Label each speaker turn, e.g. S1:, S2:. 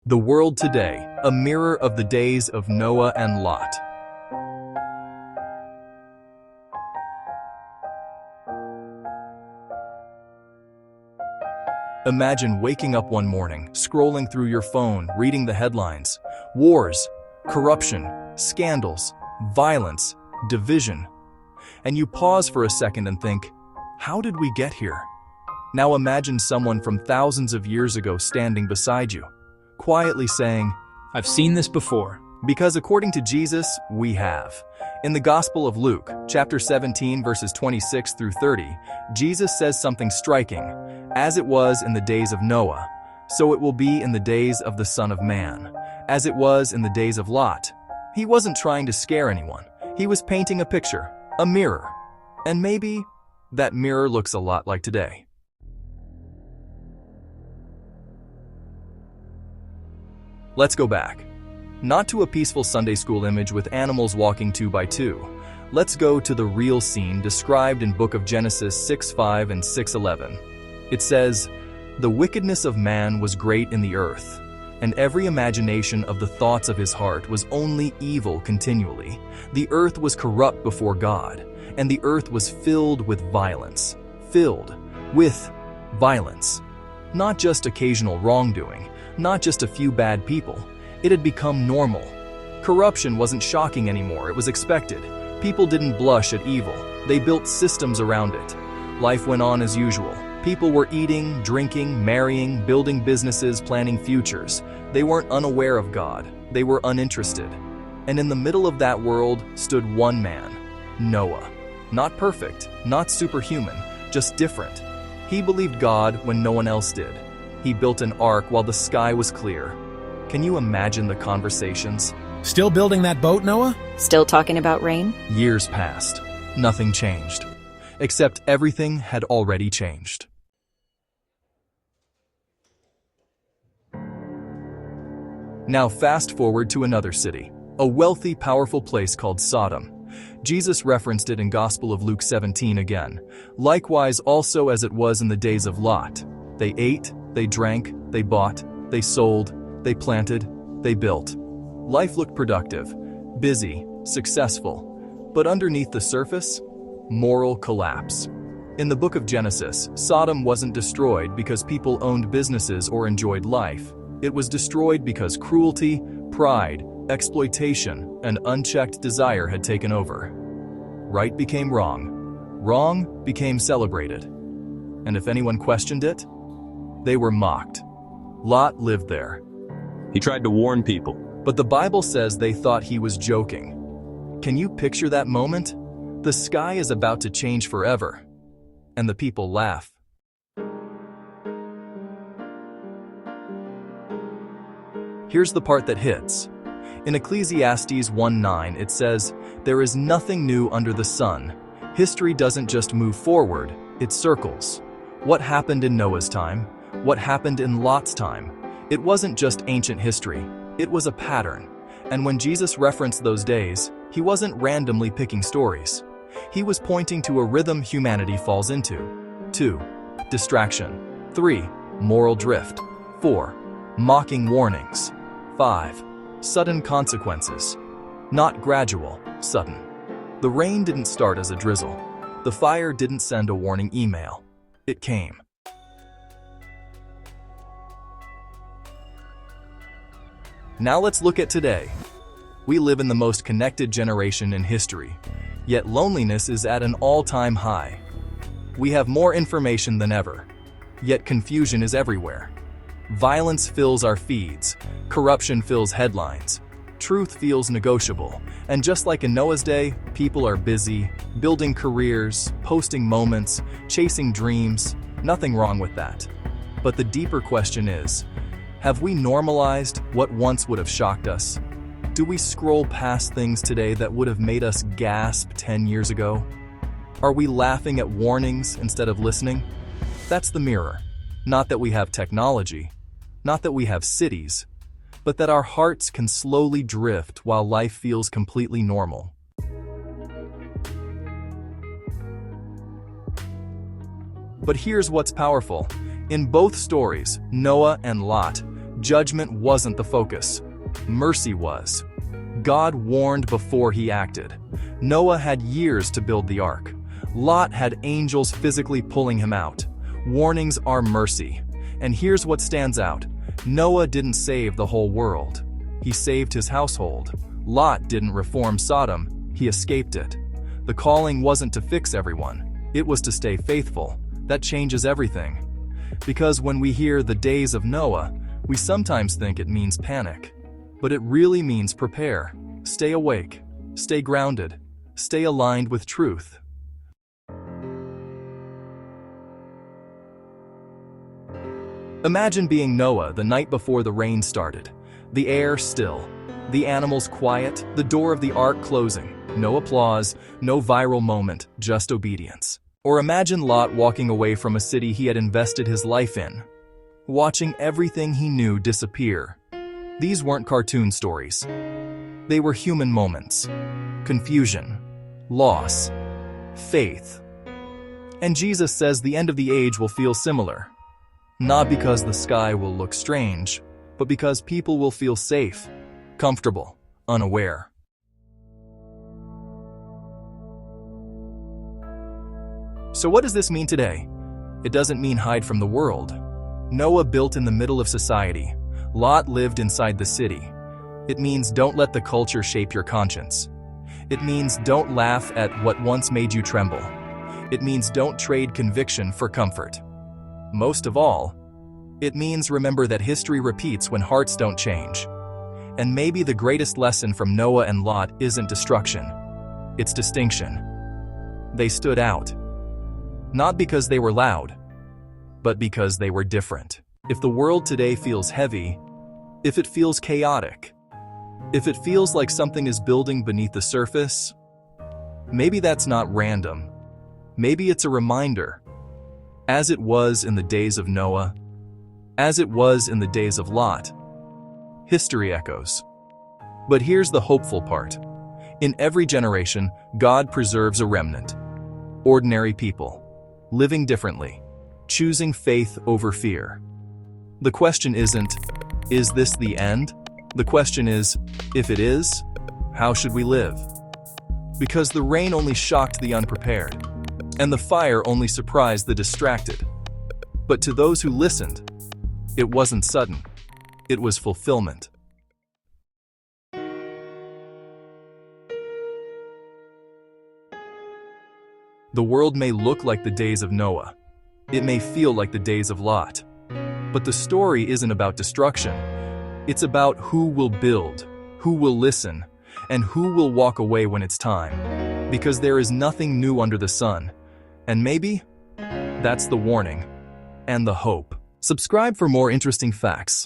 S1: The world today, a mirror of the days of Noah and Lot. Imagine waking up one morning, scrolling through your phone, reading the headlines. Wars, corruption, scandals, violence, division. And you pause for a second and think, how did we get here? Now imagine someone from thousands of years ago standing beside you, quietly saying,
S2: I've seen this before.
S1: because according to Jesus, we have. In the Gospel of Luke, chapter 17, verses 26 through 30, Jesus says something striking. As it was in the days of Noah, so it will be in the days of the Son of Man. As it was in the days of Lot. He wasn't trying to scare anyone. He was painting a picture, a mirror. And maybe that mirror looks a lot like today. Let's go back. Not to a peaceful Sunday school image with animals walking 2 by 2. Let's go to the real scene described in Book of Genesis 6:5 and 6:11. It says, "The wickedness of man was great in the earth, and every imagination of the thoughts of his heart was only evil continually. The earth was corrupt before God, and the earth was filled with violence." Filled with violence. Not just occasional wrongdoing, not just a few bad people. It had become normal. Corruption wasn't shocking anymore, it was expected. People didn't blush at evil, they built systems around it. Life went on as usual. People were eating, drinking, marrying, building businesses, planning futures. They weren't unaware of God, they were uninterested. And in the middle of that world stood one man, Noah. Not perfect, not superhuman, just different. He believed God when no one else did. He built an ark while the sky was clear. Can you imagine the conversations?
S2: Still building that boat, Noah?
S3: Still talking about rain?
S1: Years passed. Nothing changed. Except everything had already changed. Now fast forward to another city, a wealthy, powerful place called Sodom. Jesus referenced it in Gospel of Luke 17 again. Likewise also as it was in the days of Lot. They ate, they drank, they bought, they sold, they planted, they built. Life looked productive, busy, successful. But underneath the surface, moral collapse. In the book of Genesis, Sodom wasn't destroyed because people owned businesses or enjoyed life. It was destroyed because cruelty, pride, exploitation, and unchecked desire had taken over. Right became wrong. Wrong became celebrated. And if anyone questioned it, they were mocked. Lot lived there.
S4: He tried to warn people.
S1: But the Bible says they thought he was joking. Can you picture that moment? The sky is about to change forever, and the people laugh. Here's the part that hits. In Ecclesiastes 1:9, it says, "There is nothing new under the sun." History doesn't just move forward, it circles. What happened in Noah's time? What happened in Lot's time? It wasn't just ancient history, it was a pattern. And when Jesus referenced those days, he wasn't randomly picking stories. He was pointing to a rhythm humanity falls into. 2. Distraction. 3. Moral drift. 4. Mocking warnings. 5. Sudden consequences. Not gradual, sudden. The rain didn't start as a drizzle. The fire didn't send a warning email. It came. Now let's look at today. We live in the most connected generation in history, yet loneliness is at an all-time high. We have more information than ever, yet confusion is everywhere. Violence fills our feeds, corruption fills headlines, truth feels negotiable, and just like in Noah's day, people are busy, building careers, posting moments, chasing dreams. Nothing wrong with that. But the deeper question is, have we normalized what once would have shocked us? Do we scroll past things today that would have made us gasp 10 years ago? Are we laughing at warnings instead of listening? That's the mirror. Not that we have technology, not that we have cities, but that our hearts can slowly drift while life feels completely normal. But here's what's powerful. In both stories, Noah and Lot, Judgment wasn't the focus. Mercy was. God warned before he acted. Noah had years to build the ark. Lot had angels physically pulling him out. Warnings are mercy. And here's what stands out. Noah didn't save the whole world. He saved his household. Lot didn't reform Sodom. He escaped it. The calling wasn't to fix everyone. It was to stay faithful. That changes everything. Because when we hear the days of Noah, we sometimes think it means panic. But it really means prepare. Stay awake. Stay grounded. Stay aligned with truth. Imagine being Noah the night before the rain started. The air still. The animals quiet. The door of the ark closing. No applause, no viral moment, just obedience. Or imagine Lot walking away from a city he had invested his life in, watching everything he knew disappear. These weren't cartoon stories. They were human moments. Confusion, loss, faith. And Jesus says the end of the age will feel similar. Not because the sky will look strange, but because people will feel safe, comfortable, unaware. So what does this mean today? It doesn't mean hide from the world. Noah built in the middle of society. Lot lived inside the city. It means don't let the culture shape your conscience. It means don't laugh at what once made you tremble. It means don't trade conviction for comfort. Most of all, it means remember that history repeats when hearts don't change. And maybe the greatest lesson from Noah and Lot isn't destruction. It's distinction. They stood out. Not because they were loud, but because they were different. If the world today feels heavy, if it feels chaotic, if it feels like something is building beneath the surface, maybe that's not random. Maybe it's a reminder. As it was in the days of Noah, as it was in the days of Lot, history echoes. But here's the hopeful part. In every generation, God preserves a remnant. Ordinary people. Living differently, choosing faith over fear. The question isn't, is this the end? The question is, if it is, how should we live? Because the rain only shocked the unprepared, and the fire only surprised the distracted. But to those who listened, it wasn't sudden, it was fulfillment. The world may look like the days of Noah. It may feel like the days of Lot. But the story isn't about destruction. It's about who will build, who will listen, and who will walk away when it's time. Because there is nothing new under the sun. And maybe that's the warning and the hope. Subscribe for more interesting facts.